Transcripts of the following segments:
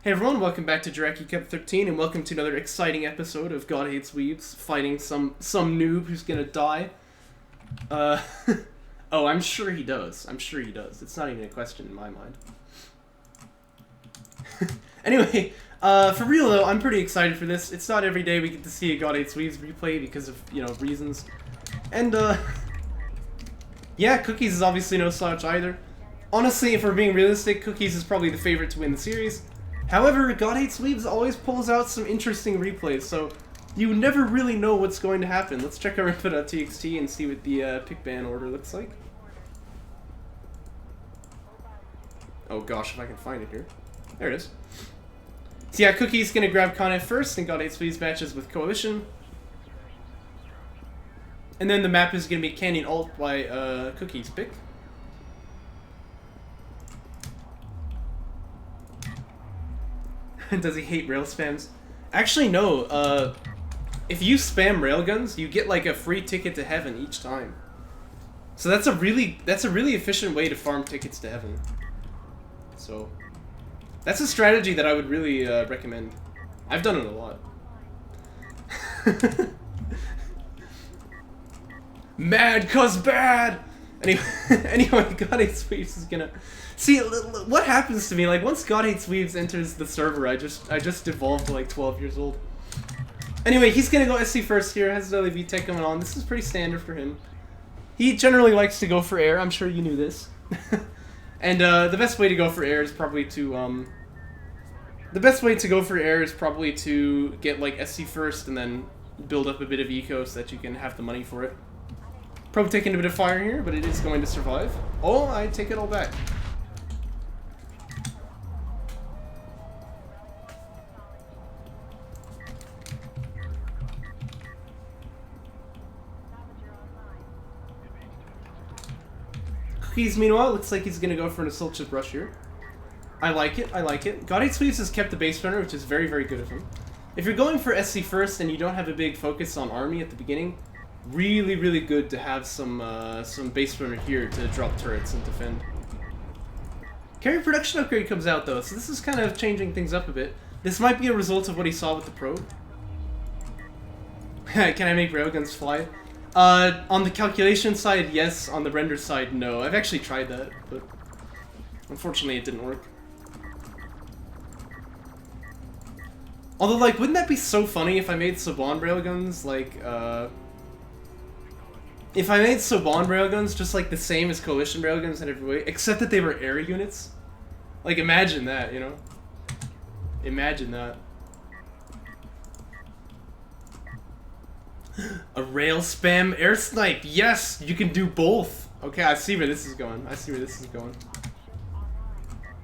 Hey everyone, welcome back to Jaraci Cup 13, and welcome to another exciting episode of God Hates Weebs, fighting some noob who's gonna die. Oh, I'm sure he does. I'm sure he does. It's not even a question in my mind. Anyway, for real though, I'm pretty excited for this. It's not every day we get to see a God Hates Weebs replay because of, you know, reasons. And, yeah, Cookies is obviously no slouch either. Honestly, if we're being realistic, Cookies is probably the favorite to win the series. However, God Hates Weebs always pulls out some interesting replays, so you never really know what's going to happen. Let's check our info.txt and see what the pick ban order looks like. Oh gosh, if I can find it here. There it is. So yeah, Cookie's gonna grab Con first, and God Hates Weebs matches with Coalition. And then the map is gonna be Canyon Alt by Cookie's pick. Does he hate rail spams? Actually, no. If you spam railguns, you get like a free ticket to heaven each time. So that's a really efficient way to farm tickets to heaven. So that's a strategy that I would really recommend. I've done it a lot. Mad cause bad. Anyway, God Hates Weebs is gonna see what happens to me. Like once God Hates Weebs enters the server, I just devolved to like 12 years old. Anyway, he's gonna go SC first here. Has the LAV tech coming on. This is pretty standard for him. He generally likes to go for air. I'm sure you knew this. And the best way to go for air is probably to get like SC first and then build up a bit of eco so that you can have the money for it. Probe taking a bit of fire here, but it is going to survive. Oh, I take it all back. Cookies, meanwhile, looks like he's going to go for an assault ship rush here. I like it, I like it. God Hates Weebs has kept the base runner, which is very, very good of him. If you're going for SC first and you don't have a big focus on army at the beginning, really, really good to have some base runner here to drop turrets and defend. Carrier production upgrade comes out though, so this is kind of changing things up a bit. This might be a result of what he saw with the probe. Can I make railguns fly? On the calculation side, yes. On the render side, no. I've actually tried that, but unfortunately it didn't work. Although, like, wouldn't that be so funny if I made Saban railguns, like, if I made Saban railguns just like the same as Coalition railguns in every way, except that they were air units? Like, imagine that, you know? Imagine that. A rail spam air snipe. Yes, you can do both. Okay, I see where this is going. I see where this is going.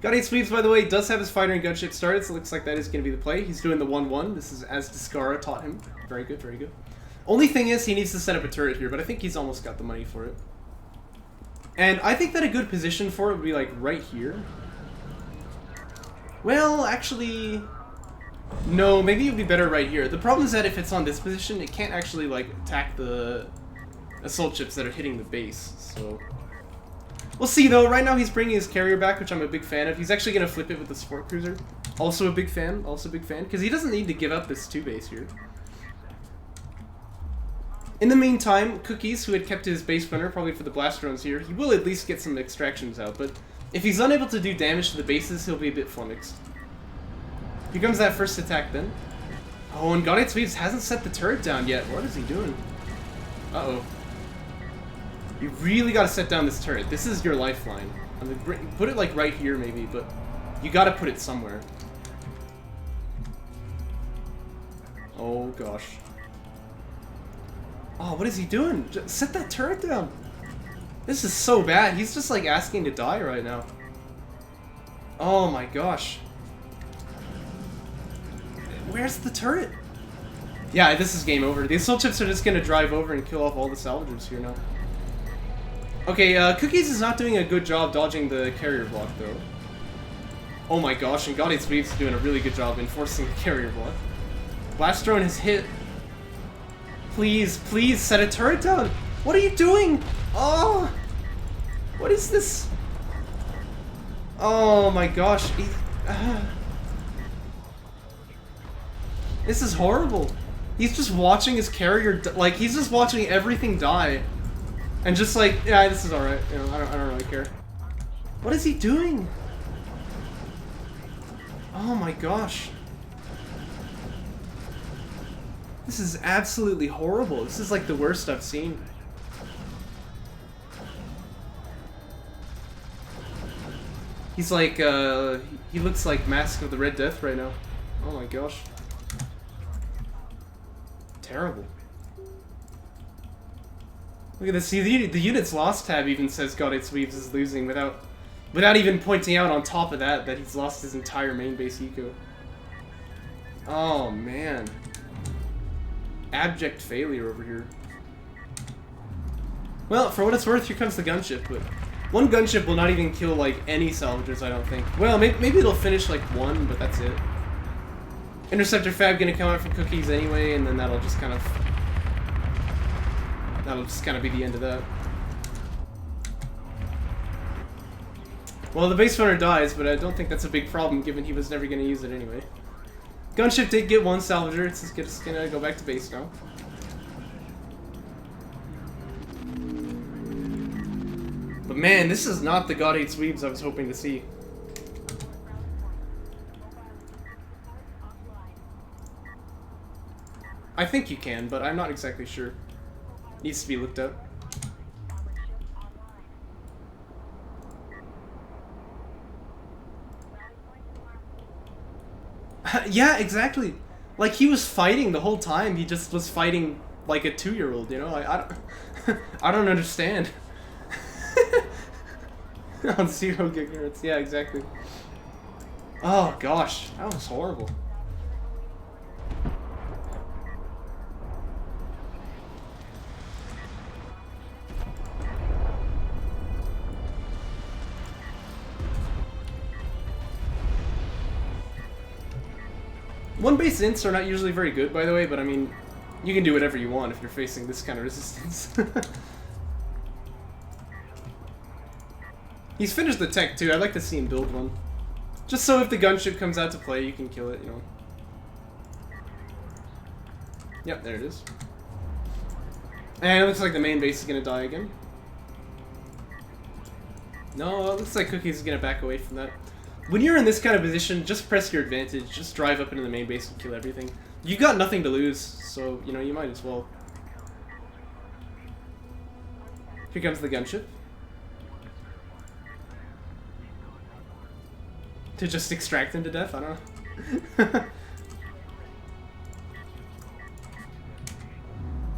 God Hates Weebs, by the way, does have his fighter and gunship started, so it looks like that is going to be the play. He's doing the 1-1. This is as Discara taught him. Very good, very good. Only thing is, he needs to set up a turret here, but I think he's almost got the money for it. And I think that a good position for it would be, like, right here. Well, actually, no, maybe it would be better right here. The problem is that if it's on this position, it can't actually, like, attack the assault ships that are hitting the base, so we'll see, though. Right now, he's bringing his carrier back, which I'm a big fan of. He's actually going to flip it with the support cruiser. Also a big fan, because he doesn't need to give up this 2 base here. In the meantime, Cookies, who had kept his base runner probably for the blast drones here, he will at least get some extractions out, but if he's unable to do damage to the bases, he'll be a bit flummoxed. Here comes that first attack then. Oh, and God Hates Weebs hasn't set the turret down yet. What is he doing? Uh-oh. You really gotta set down this turret. This is your lifeline. I mean, put it like right here maybe, but you gotta put it somewhere. Oh gosh. Oh, what is he doing? Just set that turret down. This is so bad. He's just like asking to die right now. Oh my gosh. Where's the turret? Yeah, this is game over. The assault ships are just gonna drive over and kill off all the salvagers here now. Okay, Cookies is not doing a good job dodging the carrier block though. Oh my gosh, and God Hates Weebs is doing a really good job enforcing the carrier block. Blast drone has hit. Please, please set a turret down. What are you doing? Oh, what is this? Oh my gosh. This is horrible. He's just watching his carrier, like, he's just watching everything die. And just like, yeah, this is alright. You know, I don't really care. What is he doing? Oh my gosh. This is absolutely horrible. This is like the worst I've seen. He's like, he looks like Mask of the Red Death right now. Oh my gosh. Terrible. Look at this. See, the units lost tab even says God Hates Weebs is losing without even pointing out on top of that he's lost his entire main base eco. Oh man. Abject failure over here. Well, for what it's worth, here comes the gunship, but one gunship will not even kill like any salvagers, I don't think. Well, maybe it'll finish like one, but that's it. Interceptor Fab gonna come out for cookies anyway, and then that'll just kind of be the end of that. Well, the base runner dies, but I don't think that's a big problem given he was never gonna use it anyway. Gunship did get one salvager, it's just gonna go back to base now. But man, this is not the God Hates Weebs I was hoping to see. I think you can, but I'm not exactly sure. Needs to be looked up. Yeah, exactly. Like, he was fighting the whole time. He just was fighting like a 2-year-old, you know? I don't... I don't understand. On 0 gigahertz. Yeah, exactly. Oh, gosh. That was horrible. One base ints are not usually very good, by the way, but I mean, you can do whatever you want if you're facing this kind of resistance. He's finished the tech too. I'd like to see him build one. Just so if the gunship comes out to play, you can kill it, you know. Yep, there it is. And it looks like the main base is gonna die again. No, it looks like Cookies is gonna back away from that. When you're in this kind of position, just press your advantage. Just drive up into the main base and kill everything. You got nothing to lose, so, you know, you might as well. Here comes the gunship. To just extract him to death? I don't know.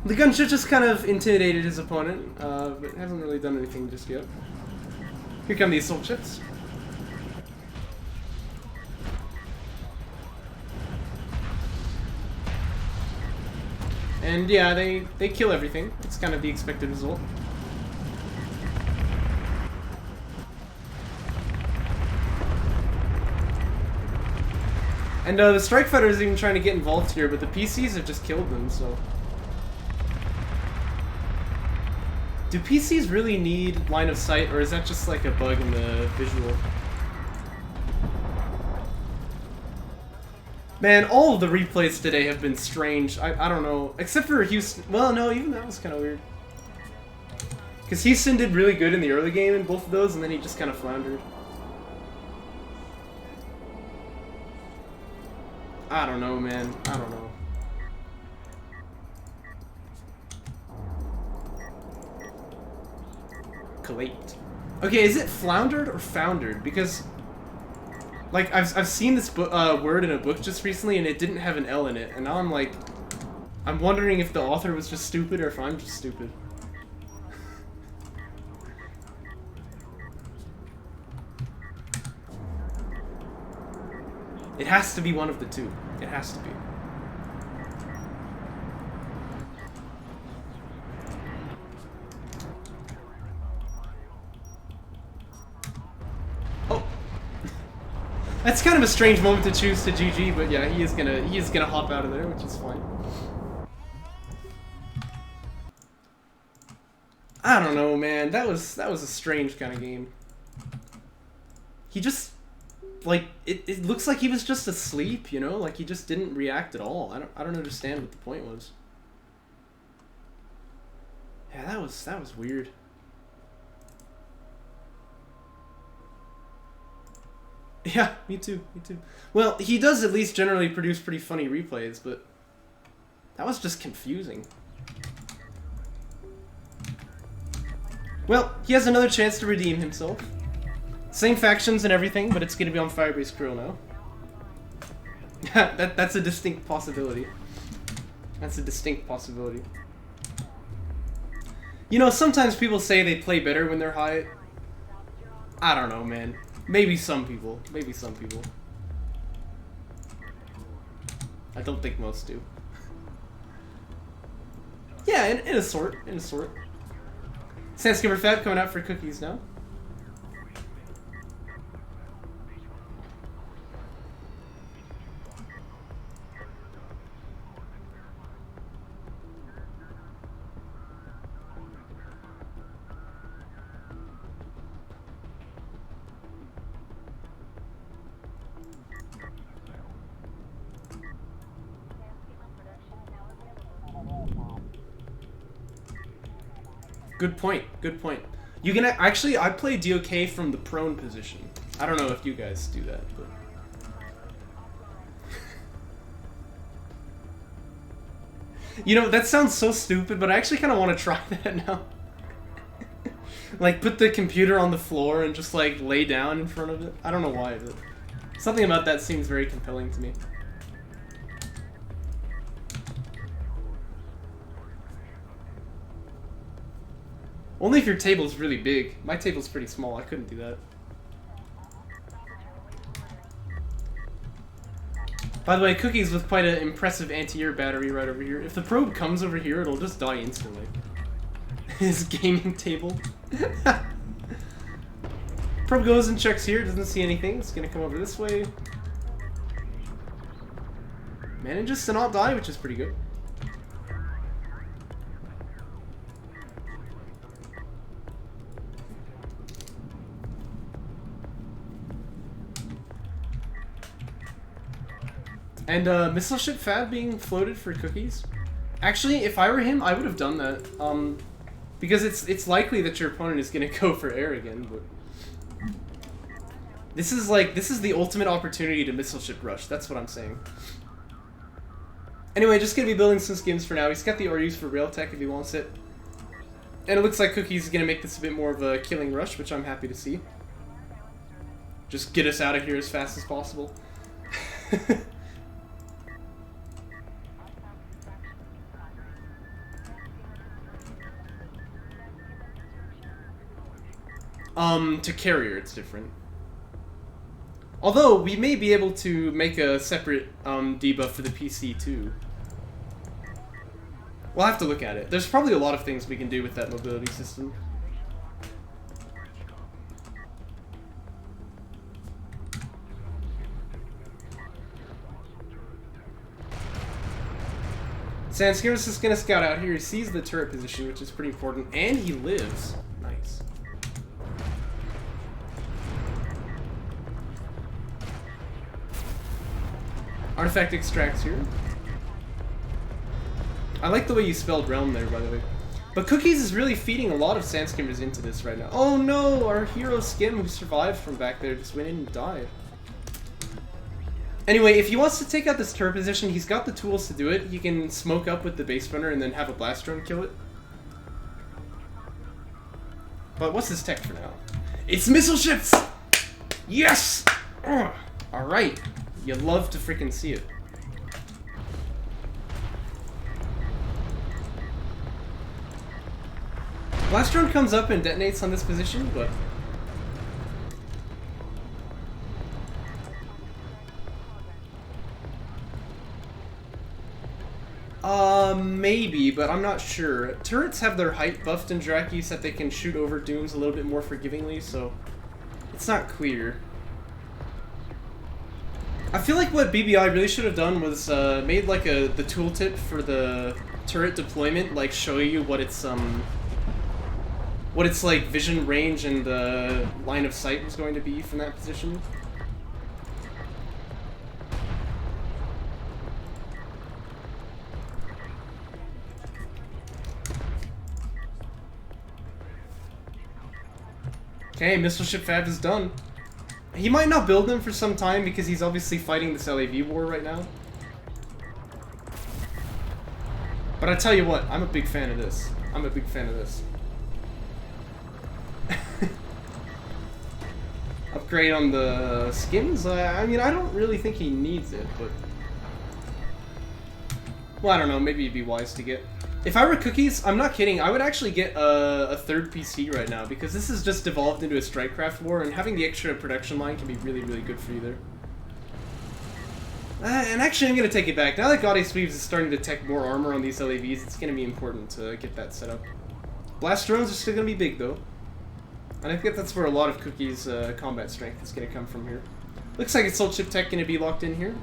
The gunship just kind of intimidated his opponent, but hasn't really done anything just yet. Here come the assault ships. And yeah, they kill everything. It's kind of the expected result. And the Strike Fighter is even trying to get involved here, but the PCs have just killed them, so... Do PCs really need line of sight, or is that just like a bug in the visual? Man, all of the replays today have been strange. I don't know. Except for Houston. Well, no, even that was kind of weird. Because Houston did really good in the early game in both of those, and then he just kind of floundered. I don't know, man. I don't know. Collate. Okay, is it floundered or foundered? Because... like, I've seen this word in a book just recently, and it didn't have an L in it, and now I'm like... I'm wondering if the author was just stupid, or if I'm just stupid. It has to be one of the two. It has to be. That's kind of a strange moment to choose to GG, but yeah, he is gonna hop out of there, which is fine. I don't know, man. That was a strange kind of game. He just like, it looks like he was just asleep, you know? Like, he just didn't react at all. I don't understand what the point was. Yeah, that was weird. Yeah, me too, me too. Well, he does at least generally produce pretty funny replays, but that was just confusing. Well, he has another chance to redeem himself. Same factions and everything, but it's gonna be on Firebase Krill now. That's a distinct possibility. That's a distinct possibility. You know, sometimes people say they play better when they're high. I don't know, man. Maybe some people. Maybe some people. I don't think most do. Yeah, in a sort. In a sort. Sandskimmer Fab coming out for cookies now. Good point. Good point. You can actually, I play DOK from the prone position. I don't know if you guys do that, but you know, that sounds so stupid, but I actually kind of want to try that now. Like, put the computer on the floor and just like lay down in front of it. I don't know why, but something about that seems very compelling to me. Only if your table's really big. My table's pretty small, I couldn't do that. By the way, Cookies with quite an impressive anti-air battery right over here. If the probe comes over here, it'll just die instantly. His gaming table. Probe goes and checks here, doesn't see anything. It's gonna come over this way. Manages to not die, which is pretty good. And missile ship Fab being floated for cookies. Actually, if I were him, I would have done that. Because it's likely that your opponent is gonna go for air again. But this is the ultimate opportunity to missile ship rush. That's what I'm saying. Anyway, just gonna be building some skins for now. He's got the RUs for rail tech if he wants it. And it looks like Cookies is gonna make this a bit more of a killing rush, which I'm happy to see. Just get us out of here as fast as possible. To carrier, it's different. Although, we may be able to make a separate, debuff for the PC, too. We'll have to look at it. There's probably a lot of things we can do with that mobility system. Sandskimmer's is just gonna scout out here. He sees the turret position, which is pretty important, and he lives. Nice. Artifact extracts here. I like the way you spelled realm there, by the way. But Cookies is really feeding a lot of Sandskimmers into this right now. Oh no! Our hero Skim, who survived from back there, just went in and died. Anyway, if he wants to take out this turret position, he's got the tools to do it. He can smoke up with the base runner and then have a blast drone kill it. But what's his tech for now? It's missile ships! Yes! Alright. You'd love to freaking see it. Blast drone comes up and detonates on this position, but maybe, but I'm not sure. Turrets have their height buffed in Jaraci so that they can shoot over dunes a little bit more forgivingly, so it's not clear. I feel like what BBI really should have done was made like the tooltip for the turret deployment, like show you what its like vision range and line of sight was going to be from that position. Okay, Missile Ship Fab is done. He might not build them for some time because he's obviously fighting this LAV war right now. But I tell you what, I'm a big fan of this. I'm a big fan of this. Upgrade on the skins? I mean, I don't really think he needs it, but... Well, I don't know, maybe it'd be wise to get. If I were Cookies, I'm not kidding, I would actually get a third PC right now, because this has just evolved into a Strikecraft war, and having the extra production line can be really, really good for you there. And actually, I'm going to take it back. Now that Goddess Weebs is starting to tech more armor on these LAVs, it's going to be important to get that set up. Blast drones are still going to be big, though. And I think that's where a lot of Cookie's combat strength is going to come from here. Looks like Assault Ship Tech going to be locked in here.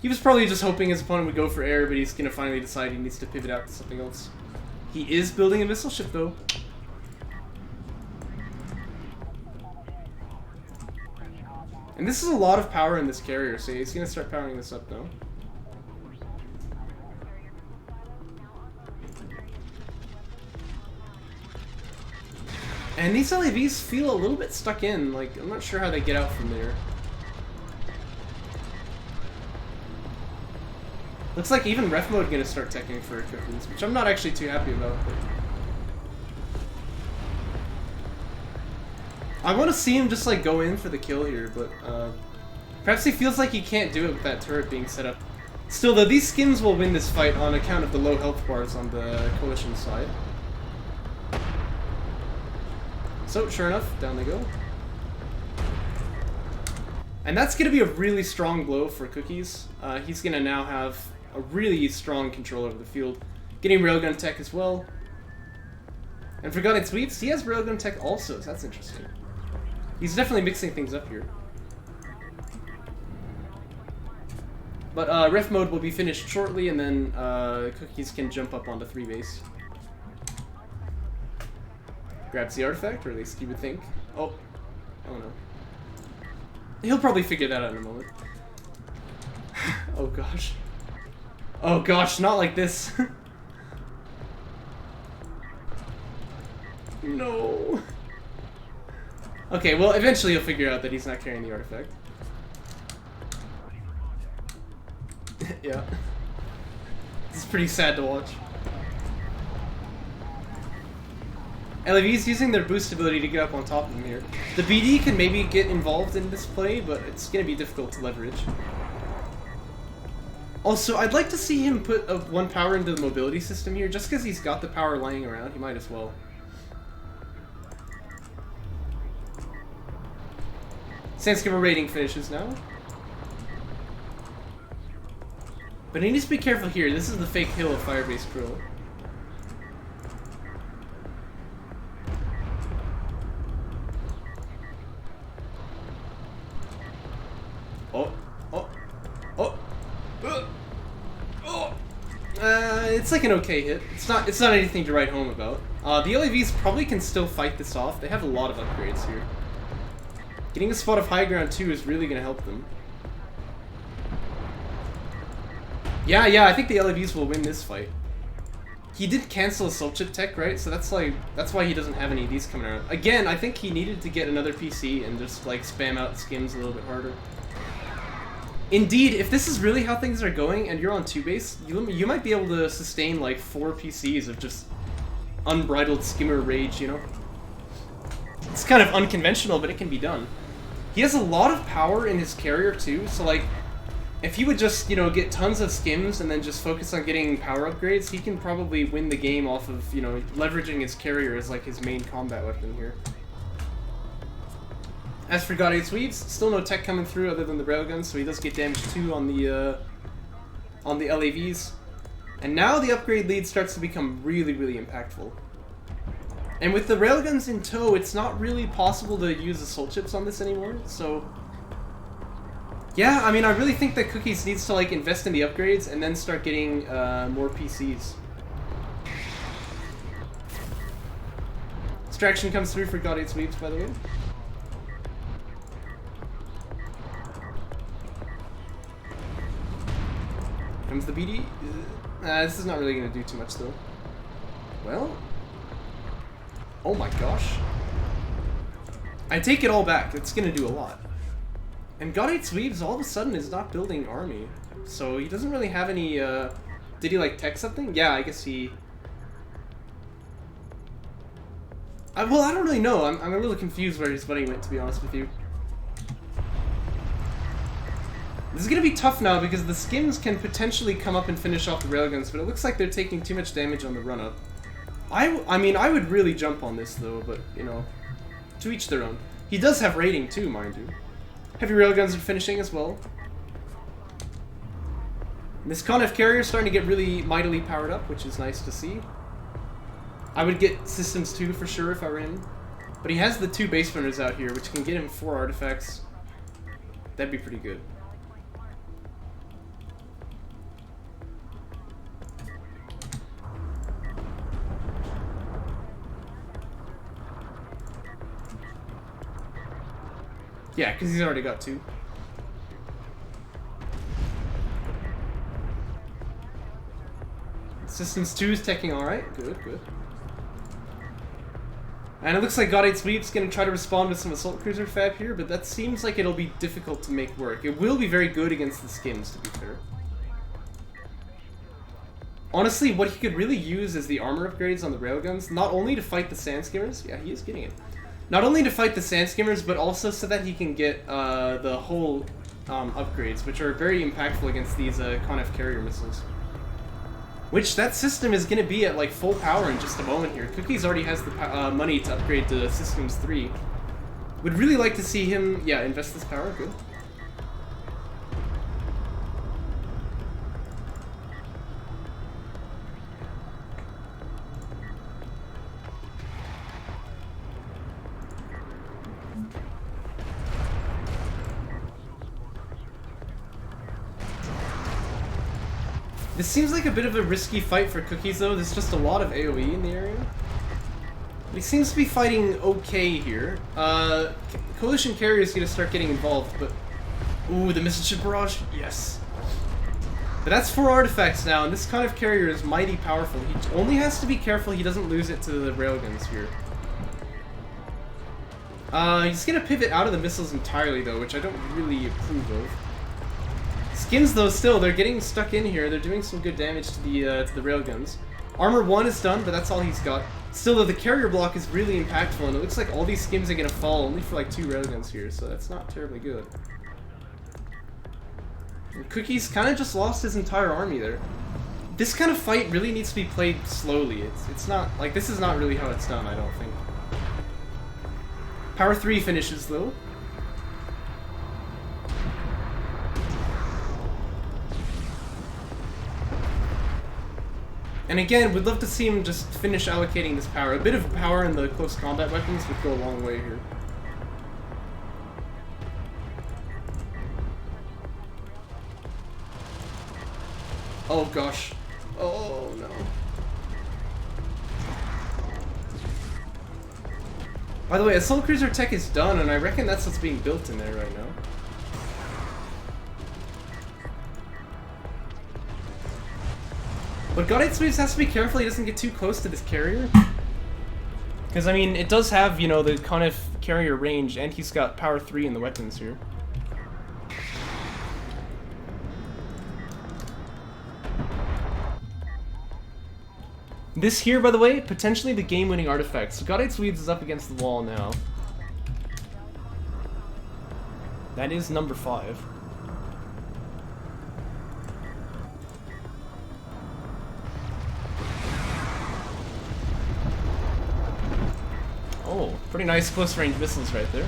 He was probably just hoping his opponent would go for air, but he's going to finally decide he needs to pivot out to something else. He is building a missile ship, though. And this is a lot of power in this carrier, so he's going to start powering this up now. And these LAVs feel a little bit stuck in, like, I'm not sure how they get out from there. Looks like even Ref Mode going to start teching for Cookies, which I'm not actually too happy about. But I want to see him just like go in for the kill here, but perhaps he feels like he can't do it with that turret being set up. Still though, these skins will win this fight on account of the low health bars on the Coalition side. So, sure enough, down they go. And that's going to be a really strong blow for Cookies. He's going to now have a really strong control over the field. Getting Railgun Tech as well. And for Gun and Sweeps, he has Railgun Tech also, so that's interesting. He's definitely mixing things up here. But Ref Mode will be finished shortly, and then Cookies can jump up onto 3 base. Grabs the artifact, or at least you would think. Oh no. He'll probably figure that out in a moment. Oh gosh. Oh gosh, not like this. No. Okay, well eventually he'll figure out that he's not carrying the artifact. Yeah. This is pretty sad to watch. LAV's using their boost ability to get up on top of him here. The BD can maybe get involved in this play, but it's going to be difficult to leverage. Also, I'd like to see him put 1 power into the mobility system here, just because he's got the power lying around, he might as well. Sandskipper rating finishes now. But he needs to be careful here, this is the fake hill of Firebase Krill. It's like an okay hit. It's not anything to write home about. The LAVs probably can still fight this off. They have a lot of upgrades here. Getting a spot of high ground too is really going to help them. Yeah, I think the LAVs will win this fight. He did cancel Assault Ship Tech, right? So that's why he doesn't have any of these coming around. Again, I think he needed to get another PC and just like spam out skims a little bit harder. Indeed, if this is really how things are going and you're on 2 base, you might be able to sustain like 4 PCs of just unbridled skimmer rage, you know? It's kind of unconventional, but it can be done. He has a lot of power in his carrier too, so like, if he would just, you know, get tons of skims and then just focus on getting power upgrades, he can probably win the game off of, you know, leveraging his carrier as like his main combat weapon here. As for God 8 Sweeps, still no tech coming through other than the railguns, so he does get damage too on the LAVs. And now the upgrade lead starts to become really, really impactful. And with the railguns in tow, it's not really possible to use assault ships on this anymore, so... Yeah, I mean, I really think that Cookies needs to like invest in the upgrades and then start getting more PCs. Distraction comes through for God 8 Sweeps, by the way. Comes the BD. This is not really going to do too much, though. Well... Oh my gosh. I take it all back. It's gonna do a lot. And Goddate's Weebs all of a sudden is not building army. So he doesn't really have any, did he like tech something? Yeah, I guess he... well, I don't really know. I'm a little confused where his money went, to be honest with you. This is gonna be tough now because the skims can potentially come up and finish off the railguns, but it looks like they're taking too much damage on the run-up. I mean, I would really jump on this though, but, you know, to each their own. He does have rating too, mind you. Heavy railguns are finishing as well. And this Conf carrier is starting to get really mightily powered up, which is nice to see. I would get Systems 2 for sure if I were him. But he has the 2 base runners out here, which can get him 4 artifacts. That'd be pretty good. Yeah, because he's already got 2. Systems 2 is teching alright. Good, good. And it looks like Goddate's Weeb's going to try to respond with some Assault Cruiser fab here, but that seems like it'll be difficult to make work. It will be very good against the skims, to be fair. Honestly, what he could really use is the armor upgrades on the railguns, not only to fight the sand skimmers, yeah, he is getting it. Not only to fight the sand skimmers, but also so that he can get the whole upgrades, which are very impactful against these Conf carrier missiles. Which, that system is going to be at like full power in just a moment here. Cookies already has the money to upgrade to Systems 3. Would really like to see him, yeah, invest this power, good. This seems like a bit of a risky fight for Cookies, though. There's just a lot of AoE in the area. He seems to be fighting okay here. Coalition Carrier is going to start getting involved, but... Ooh, the missile ship barrage? Yes. But that's 4 artifacts now, and this kind of carrier is mighty powerful. He only has to be careful he doesn't lose it to the railguns here. He's going to pivot out of the missiles entirely, though, which I don't really approve of. Skins, though, still, they're getting stuck in here. They're doing some good damage to the railguns. Armor 1 is done, but that's all he's got. Still, though, the carrier block is really impactful, and it looks like all these skins are going to fall only for like 2 railguns here, so that's not terribly good. And Cookies kind of just lost his entire army there. This kind of fight really needs to be played slowly. It's not, like, this is not really how it's done, I don't think. Power 3 finishes, though. And again, we'd love to see him just finish allocating this power. A bit of power in the close combat weapons would go a long way here. Oh gosh. Oh no. By the way, Assault Cruiser tech is done, and I reckon that's what's being built in there right now. But Goddate's Weebs has to be careful he doesn't get too close to this carrier. Because, I mean, it does have, you know, the Conf carrier range, and he's got power 3 in the weapons here. This here, by the way, potentially the game-winning artifact. So Goddate's Weebs is up against the wall now. That is number 5. Oh, pretty nice close-range missiles right there.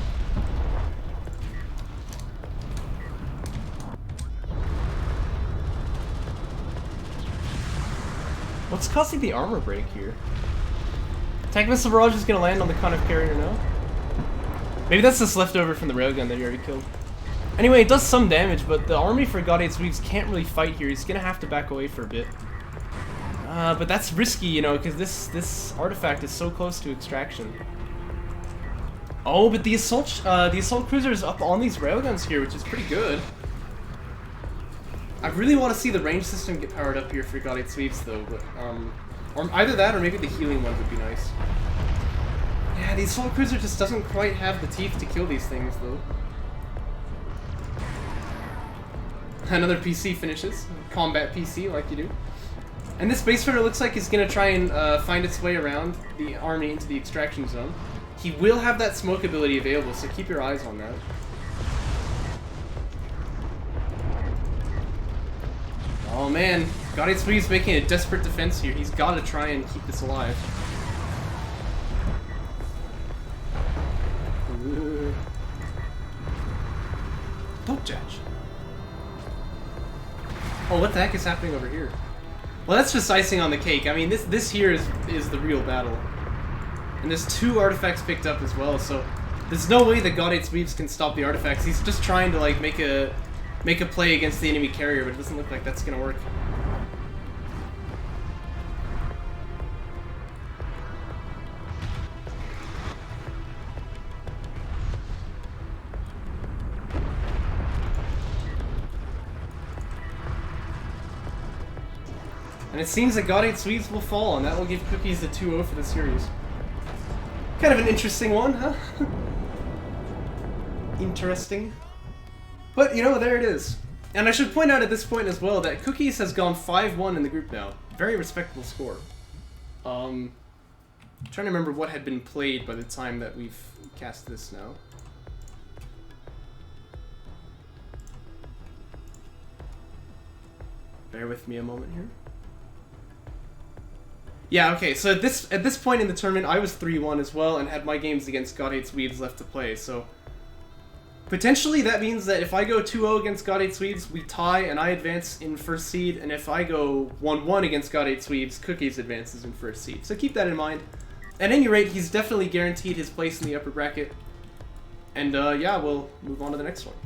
What's causing the armor break here? Tank Missile Barrage is going to land on the Conf carrier now. Maybe that's just leftover from the railgun that he already killed. Anyway, it does some damage, but the army for Goddate's Weebs can't really fight here. He's going to have to back away for a bit. But that's risky, you know, because this artifact is so close to extraction. Oh, but the assault cruiser is up on these railguns here, which is pretty good. I really want to see the range system get powered up here for Goddate's Weebs, though. But or either that, or maybe the healing one would be nice. Yeah, the Assault Cruiser just doesn't quite have the teeth to kill these things, though. Another PC finishes. Combat PC, like you do. And this base runner looks like he's going to try and find its way around the army into the extraction zone. He will have that smoke ability available, so keep your eyes on that. Oh man, Godate Swee's making a desperate defense here. He's got to try and keep this alive. Ooh. Don't judge. Oh, what the heck is happening over here? Well, that's just icing on the cake. I mean, this here is the real battle. And there's 2 artifacts picked up as well, so there's no way that Godate Weebs can stop the artifacts. He's just trying to like make a play against the enemy carrier, but it doesn't look like that's gonna work. And it seems that Godate Swedes will fall, and that will give Cookies the 2-0 for the series. Kind of an interesting one, huh? Interesting. But, you know, there it is. And I should point out at this point as well that Cookies has gone 5-1 in the group now. Very respectable score. I'm trying to remember what had been played by the time that we've cast this now. Bear with me a moment here. Yeah, okay, so at this point in the tournament, I was 3-1 as well, and had my games against Godate Weebs left to play, so... Potentially that means that if I go 2-0 against Godate Weebs, we tie and I advance in first seed, and if I go 1-1 against Godate Weebs, Cookies advances in first seed. So keep that in mind. At any rate, he's definitely guaranteed his place in the upper bracket. And yeah, we'll move on to the next one.